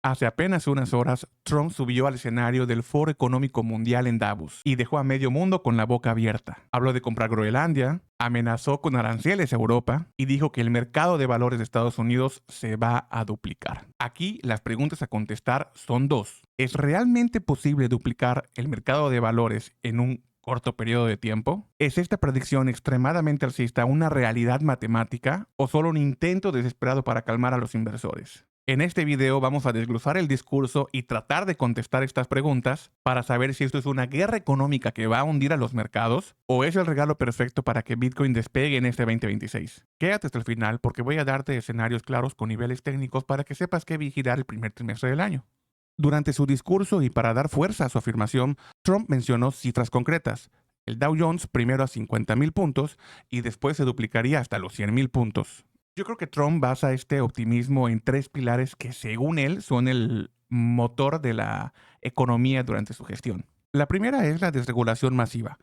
Hace apenas unas horas, Trump subió al escenario del Foro Económico Mundial en Davos y dejó a medio mundo con la boca abierta. Habló de comprar Groenlandia, amenazó con aranceles a Europa y dijo que el mercado de valores de Estados Unidos se va a duplicar. Aquí las preguntas a contestar son dos. ¿Es realmente posible duplicar el mercado de valores en un corto periodo de tiempo? ¿Es esta predicción extremadamente alcista una realidad matemática o solo un intento desesperado para calmar a los inversores? En este video vamos a desglosar el discurso y tratar de contestar estas preguntas para saber si esto es una guerra económica que va a hundir a los mercados o es el regalo perfecto para que Bitcoin despegue en este 2026. Quédate hasta el final porque voy a darte escenarios claros con niveles técnicos para que sepas qué vigilar el primer trimestre del año. Durante su discurso y para dar fuerza a su afirmación, Trump mencionó cifras concretas. El Dow Jones primero a 50,000 puntos y después se duplicaría hasta los 100,000 puntos. Yo creo que Trump basa este optimismo en tres pilares que, según él, son el motor de la economía durante su gestión. La primera es la desregulación masiva.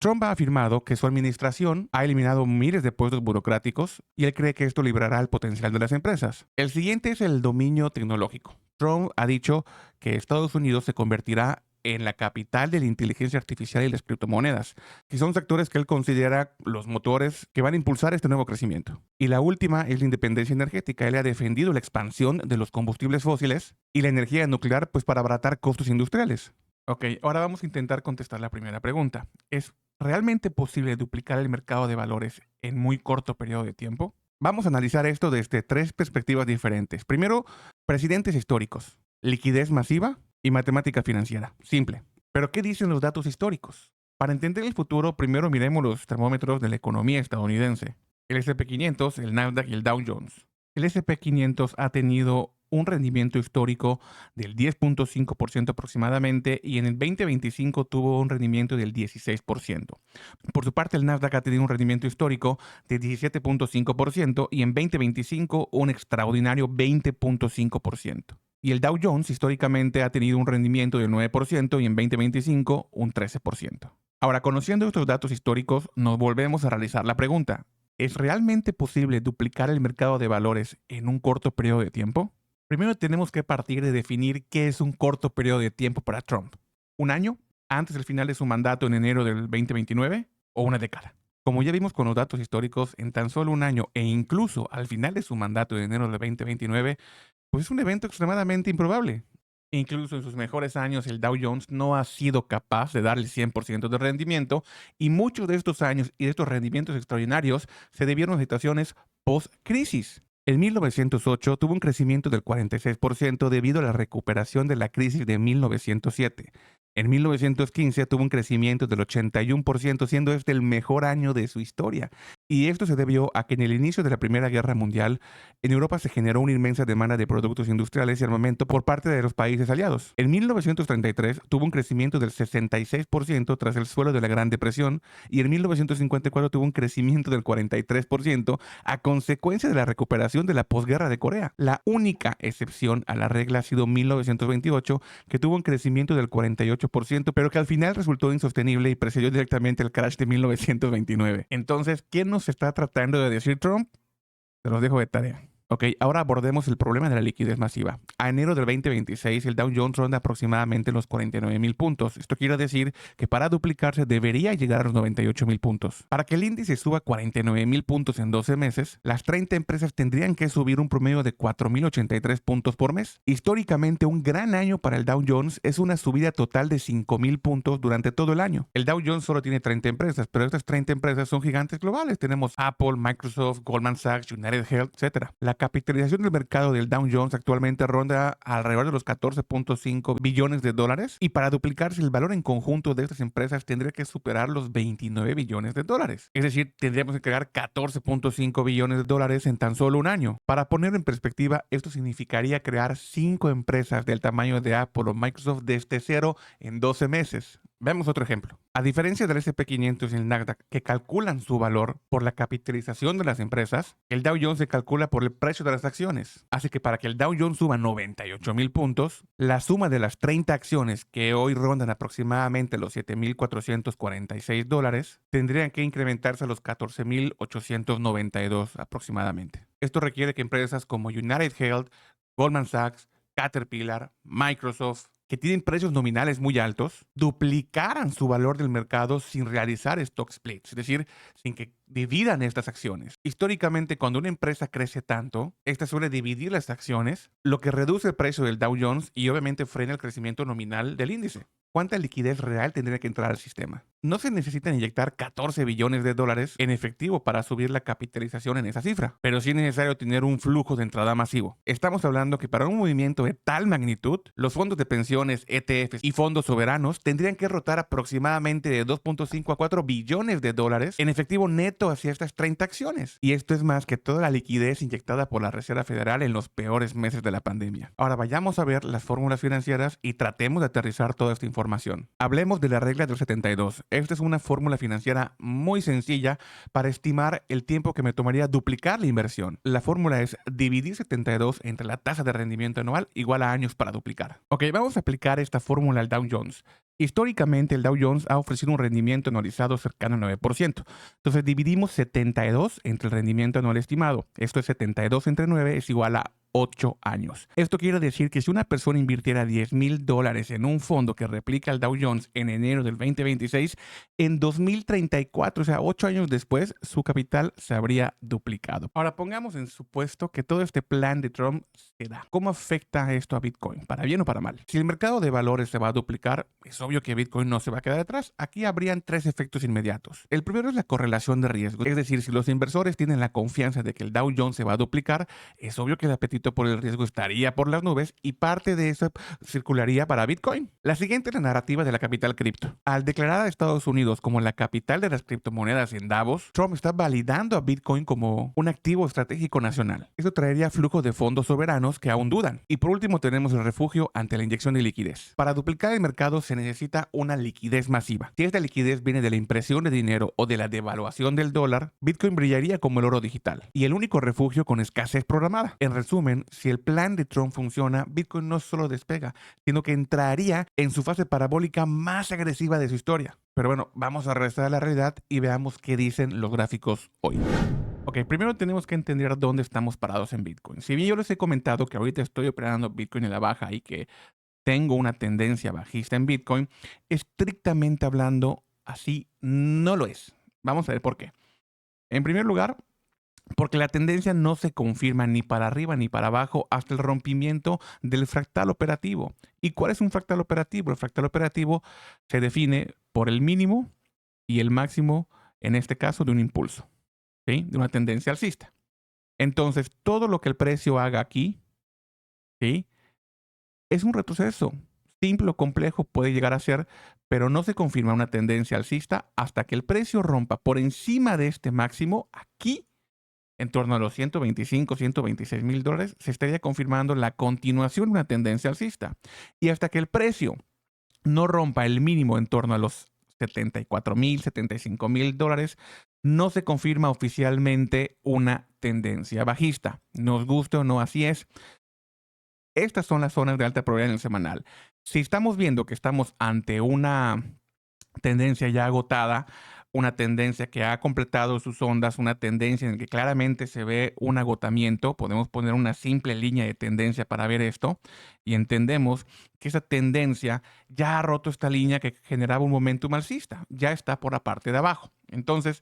Trump ha afirmado que su administración ha eliminado miles de puestos burocráticos y él cree que esto librará el potencial de las empresas. El siguiente es el dominio tecnológico. Trump ha dicho que Estados Unidos se convertirá en la capital de la inteligencia artificial y las criptomonedas, que son sectores que él considera los motores que van a impulsar este nuevo crecimiento. Y la última es la independencia energética. Él ha defendido la expansión de los combustibles fósiles y la energía nuclear pues para abaratar costos industriales. Ok, ahora vamos a intentar contestar la primera pregunta. ¿Es realmente posible duplicar el mercado de valores en muy corto periodo de tiempo? Vamos a analizar esto desde tres perspectivas diferentes. Primero, presidentes históricos, liquidez masiva y matemática financiera. Simple. Pero ¿qué dicen los datos históricos? Para entender el futuro, primero miremos los termómetros de la economía estadounidense. El S&P 500, el Nasdaq y el Dow Jones. El S&P 500 ha tenido un rendimiento histórico del 10.5% aproximadamente y en el 2025 tuvo un rendimiento del 16%. Por su parte, el Nasdaq ha tenido un rendimiento histórico de 17.5% y en 2025 un extraordinario 20.5%. Y el Dow Jones históricamente ha tenido un rendimiento del 9% y en 2025 un 13%. Ahora, conociendo estos datos históricos, nos volvemos a realizar la pregunta: ¿es realmente posible duplicar el mercado de valores en un corto periodo de tiempo? Primero tenemos que partir de definir qué es un corto periodo de tiempo para Trump. ¿Un año? ¿Antes del final de su mandato en enero del 2029? ¿O una década? Como ya vimos con los datos históricos, en tan solo un año e incluso al final de su mandato en enero del 2029, pues es un evento extremadamente improbable. Incluso en sus mejores años, el Dow Jones no ha sido capaz de dar el 100% de rendimiento y muchos de estos años y de estos rendimientos extraordinarios se debieron a situaciones post-crisis. En 1908 tuvo un crecimiento del 46% debido a la recuperación de la crisis de 1907. En 1915 tuvo un crecimiento del 81%, siendo este el mejor año de su historia. Y esto se debió a que en el inicio de la Primera Guerra Mundial, en Europa se generó una inmensa demanda de productos industriales y armamento por parte de los países aliados. En 1933 tuvo un crecimiento del 66% tras el suelo de la Gran Depresión y en 1954 tuvo un crecimiento del 43% a consecuencia de la recuperación de la posguerra de Corea. La única excepción a la regla ha sido 1928, que tuvo un crecimiento del 48%, pero que al final resultó insostenible y precedió directamente el crash de 1929. Entonces, ¿qué nos está tratando de decir Trump? Se los dejo de tarea. Ok, ahora abordemos el problema de la liquidez masiva. A enero del 2026, el Dow Jones ronda aproximadamente los 49,000 puntos. Esto quiere decir que para duplicarse debería llegar a los 98,000 puntos. Para que el índice suba 49,000 puntos en 12 meses, las 30 empresas tendrían que subir un promedio de 4,083 puntos por mes. Históricamente, un gran año para el Dow Jones es una subida total de 5,000 puntos durante todo el año. El Dow Jones solo tiene 30 empresas, pero estas 30 empresas son gigantes globales. Tenemos Apple, Microsoft, Goldman Sachs, United Health, etc. La capitalización del mercado del Dow Jones actualmente ronda alrededor de los 14.5 billones de dólares y para duplicarse el valor en conjunto de estas empresas tendría que superar los 29 billones de dólares. Es decir, tendríamos que crear 14.5 billones de dólares en tan solo un año. Para poner en perspectiva, esto significaría crear 5 empresas del tamaño de Apple o Microsoft desde cero en 12 meses. Veamos otro ejemplo. A diferencia del S&P 500 y el Nasdaq, que calculan su valor por la capitalización de las empresas, el Dow Jones se calcula por el precio de las acciones. Así que para que el Dow Jones suba 98,000 puntos, la suma de las 30 acciones que hoy rondan aproximadamente los 7,446 dólares, tendrían que incrementarse a los 14,892 aproximadamente. Esto requiere que empresas como United Health, Goldman Sachs, Caterpillar, Microsoft, que tienen precios nominales muy altos, duplicaran su valor del mercado sin realizar stock splits, es decir, sin que dividan estas acciones. Históricamente, cuando una empresa crece tanto, esta suele dividir las acciones, lo que reduce el precio del Dow Jones y obviamente frena el crecimiento nominal del índice. ¿Cuánta liquidez real tendría que entrar al sistema? No se necesitan inyectar 14 billones de dólares en efectivo para subir la capitalización en esa cifra, pero sí es necesario tener un flujo de entrada masivo. Estamos hablando que para un movimiento de tal magnitud, los fondos de pensiones, ETFs y fondos soberanos tendrían que rotar aproximadamente de 2.5 a 4 billones de dólares en efectivo neto hacia estas 30 acciones. Y esto es más que toda la liquidez inyectada por la Reserva Federal en los peores meses de la pandemia. Ahora vayamos a ver las fórmulas financieras y tratemos de aterrizar toda esta información. Hablemos de la regla del 72. Esta es una fórmula financiera muy sencilla para estimar el tiempo que me tomaría duplicar la inversión. La fórmula es dividir 72 entre la tasa de rendimiento anual igual a años para duplicar. Ok, vamos a aplicar esta fórmula al Dow Jones. Históricamente, el Dow Jones ha ofrecido un rendimiento anualizado cercano al 9%. Entonces, dividimos 72 entre el rendimiento anual estimado. Esto es 72 entre 9 es igual a 8 años. Esto quiere decir que si una persona invirtiera $10,000 en un fondo que replica el Dow Jones en enero del 2026, en 2034, o sea, 8 años después, su capital se habría duplicado. Ahora pongamos en supuesto que todo este plan de Trump se da. ¿Cómo afecta esto a Bitcoin? ¿Para bien o para mal? Si el mercado de valores se va a duplicar, es obvio que Bitcoin no se va a quedar atrás. Aquí habrían 3 efectos inmediatos. El primero es la correlación de riesgo. Es decir, si los inversores tienen la confianza de que el Dow Jones se va a duplicar, es obvio que el apetito por el riesgo estaría por las nubes y parte de eso circularía para Bitcoin. La siguiente es la narrativa de la capital cripto. Al declarar a Estados Unidos como la capital de las criptomonedas en Davos, Trump está validando a Bitcoin como un activo estratégico nacional. Eso traería flujo de fondos soberanos que aún dudan. Y por último tenemos el refugio ante la inyección de liquidez. Para duplicar el mercado se necesita una liquidez masiva. Si esta liquidez viene de la impresión de dinero o de la devaluación del dólar, Bitcoin brillaría como el oro digital y el único refugio con escasez programada. En resumen, si el plan de Trump funciona, Bitcoin no solo despega, sino que entraría en su fase parabólica más agresiva de su historia. Pero bueno, vamos a regresar a la realidad y veamos qué dicen los gráficos hoy. Ok, primero tenemos que entender dónde estamos parados en Bitcoin. Si bien yo les he comentado que ahorita estoy operando Bitcoin en la baja y que tengo una tendencia bajista en Bitcoin, estrictamente hablando, así no lo es. Vamos a ver por qué. En primer lugar, porque la tendencia no se confirma ni para arriba ni para abajo hasta el rompimiento del fractal operativo. ¿Y cuál es un fractal operativo? El fractal operativo se define por el mínimo y el máximo, en este caso, de un impulso, ¿sí? De una tendencia alcista. Entonces, todo lo que el precio haga aquí, ¿sí? Es un retroceso. Simple o complejo puede llegar a ser, pero no se confirma una tendencia alcista hasta que el precio rompa por encima de este máximo aquí, en torno a los 125, 126 mil dólares, se estaría confirmando la continuación de una tendencia alcista. Y hasta que el precio no rompa el mínimo en torno a los 74 mil, 75 mil dólares, no se confirma oficialmente una tendencia bajista. Nos guste o no, así es. Estas son las zonas de alta probabilidad en el semanal. Si estamos viendo que estamos ante una tendencia ya agotada, una tendencia que ha completado sus ondas, una tendencia en la que claramente se ve un agotamiento, podemos poner una simple línea de tendencia para ver esto y entendemos que esa tendencia ya ha roto esta línea que generaba un momentum alcista, ya está por la parte de abajo. Entonces,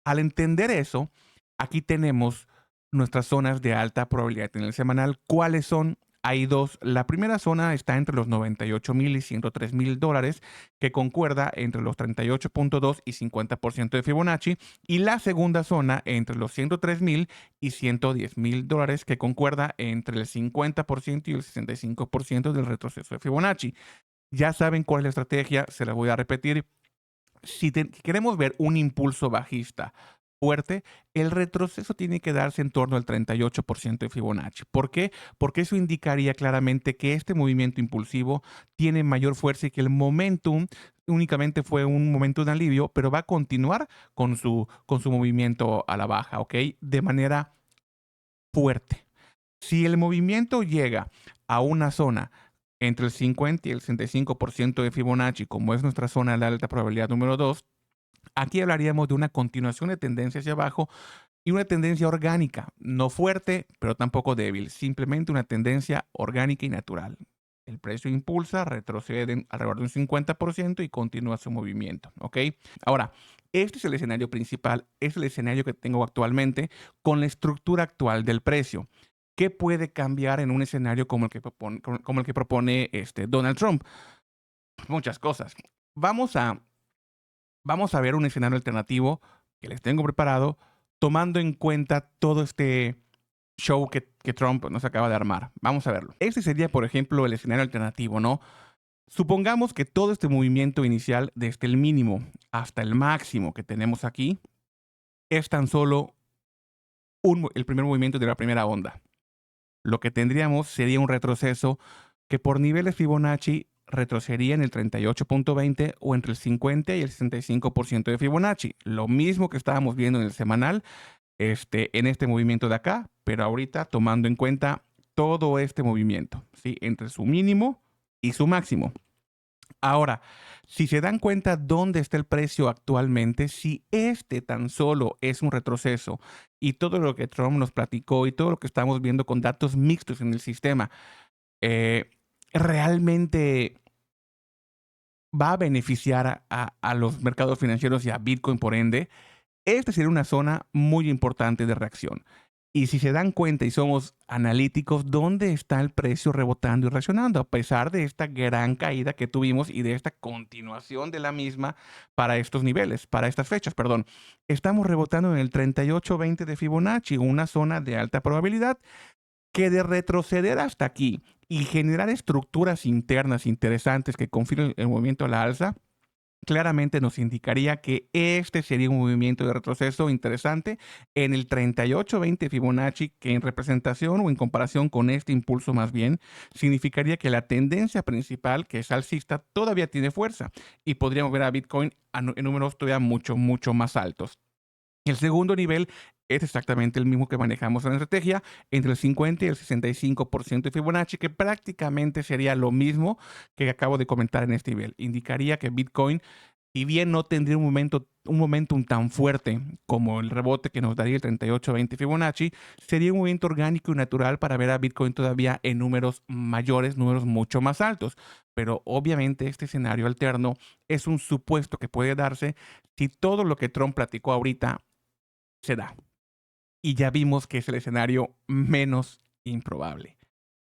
al entender eso, aquí tenemos nuestras zonas de alta probabilidad en el semanal. ¿Cuáles son? Hay dos. La primera zona está entre los 98 mil y 103 mil dólares, que concuerda entre los 38.2 y 50% de Fibonacci. Y la segunda zona entre los 103 mil y 110 mil dólares, que concuerda entre el 50% y el 65% del retroceso de Fibonacci. Ya saben cuál es la estrategia, se la voy a repetir. Si queremos ver un impulso bajista fuerte, el retroceso tiene que darse en torno al 38% de Fibonacci. ¿Por qué? Porque eso indicaría claramente que este movimiento impulsivo tiene mayor fuerza y que el momentum únicamente fue un momento de alivio, pero va a continuar con su movimiento a la baja, ¿ok? De manera fuerte. Si el movimiento llega a una zona entre el 50 y el 65% de Fibonacci, como es nuestra zona de alta probabilidad número 2, aquí hablaríamos de una continuación de tendencia hacia abajo Y una tendencia orgánica, no fuerte, pero tampoco débil, simplemente una tendencia orgánica y natural. El precio impulsa, retrocede alrededor de un 50% y continúa su movimiento, ¿ok? Ahora, este es el escenario principal, es el escenario que tengo actualmente con la estructura actual del precio. ¿Qué puede cambiar en un escenario como el que propone Donald Trump? Muchas cosas. Vamos a, vamos a ver un escenario alternativo que les tengo preparado, tomando en cuenta todo este show que Trump nos acaba de armar. Vamos a verlo. Este sería, por ejemplo, el escenario alternativo, ¿no? Supongamos que todo este movimiento inicial, desde el mínimo hasta el máximo que tenemos aquí, es tan solo el primer movimiento de la primera onda. Lo que tendríamos sería un retroceso que por niveles Fibonacci retrocedería en el 38.20 o entre el 50 y el 65% de Fibonacci. Lo mismo que estábamos viendo en el semanal, en este movimiento de acá, pero ahorita tomando en cuenta todo este movimiento, ¿sí? Entre su mínimo y su máximo. Ahora, si se dan cuenta dónde está el precio actualmente, si este tan solo es un retroceso y todo lo que Trump nos platicó y todo lo que estamos viendo con datos mixtos en el sistema, eh, realmente va a beneficiar a los mercados financieros y a Bitcoin por ende, esta sería una zona muy importante de reacción. Y si se dan cuenta y somos analíticos, ¿dónde está el precio rebotando y reaccionando? A pesar de esta gran caída que tuvimos y de esta continuación de la misma para estos niveles, para estas fechas, perdón. Estamos rebotando en el 38.20 de Fibonacci, una zona de alta probabilidad que de retroceder hasta aquí y generar estructuras internas interesantes que confirmen el movimiento a la alza, claramente nos indicaría que este sería un movimiento de retroceso interesante en el 38.20 Fibonacci, que en representación o en comparación con este impulso más bien, significaría que la tendencia principal, que es alcista, todavía tiene fuerza y podríamos ver a Bitcoin en números todavía mucho, mucho más altos. El segundo nivel es exactamente el mismo que manejamos en la estrategia, entre el 50 y el 65% de Fibonacci, que prácticamente sería lo mismo que acabo de comentar en este nivel. Indicaría que Bitcoin, si bien no tendría un momentum tan fuerte como el rebote que nos daría el 38.20 Fibonacci, sería un movimiento orgánico y natural para ver a Bitcoin todavía en números mayores, números mucho más altos. Pero obviamente este escenario alterno es un supuesto que puede darse si todo lo que Trump platicó ahorita se da. Y ya vimos que es el escenario menos improbable.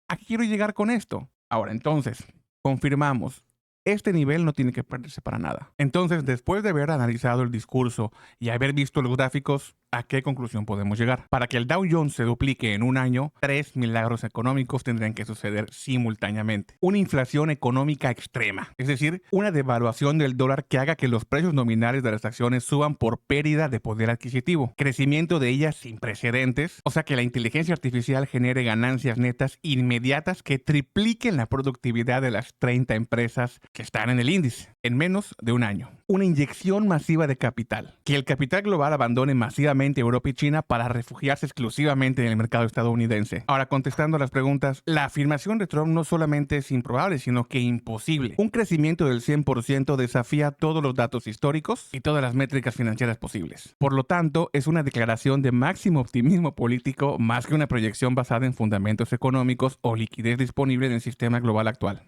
¿A qué quiero llegar con esto? Ahora, entonces, confirmamos. Este nivel no tiene que perderse para nada. Entonces, después de haber analizado el discurso y haber visto los gráficos, ¿a qué conclusión podemos llegar? Para que el Dow Jones se duplique en un año, 3 milagros económicos tendrían que suceder simultáneamente. Una inflación económica extrema, es decir, una devaluación del dólar que haga que los precios nominales de las acciones suban por pérdida de poder adquisitivo, crecimiento de ellas sin precedentes, o sea que la inteligencia artificial genere ganancias netas inmediatas que tripliquen la productividad de las 30 empresas que están en el índice en menos de un año. Una inyección masiva de capital. Que el capital global abandone masivamente Europa y China para refugiarse exclusivamente en el mercado estadounidense. Ahora, contestando a las preguntas, la afirmación de Trump no solamente es improbable, sino que imposible. Un crecimiento del 100% desafía todos los datos históricos y todas las métricas financieras posibles. Por lo tanto, es una declaración de máximo optimismo político más que una proyección basada en fundamentos económicos o liquidez disponible en el sistema global actual.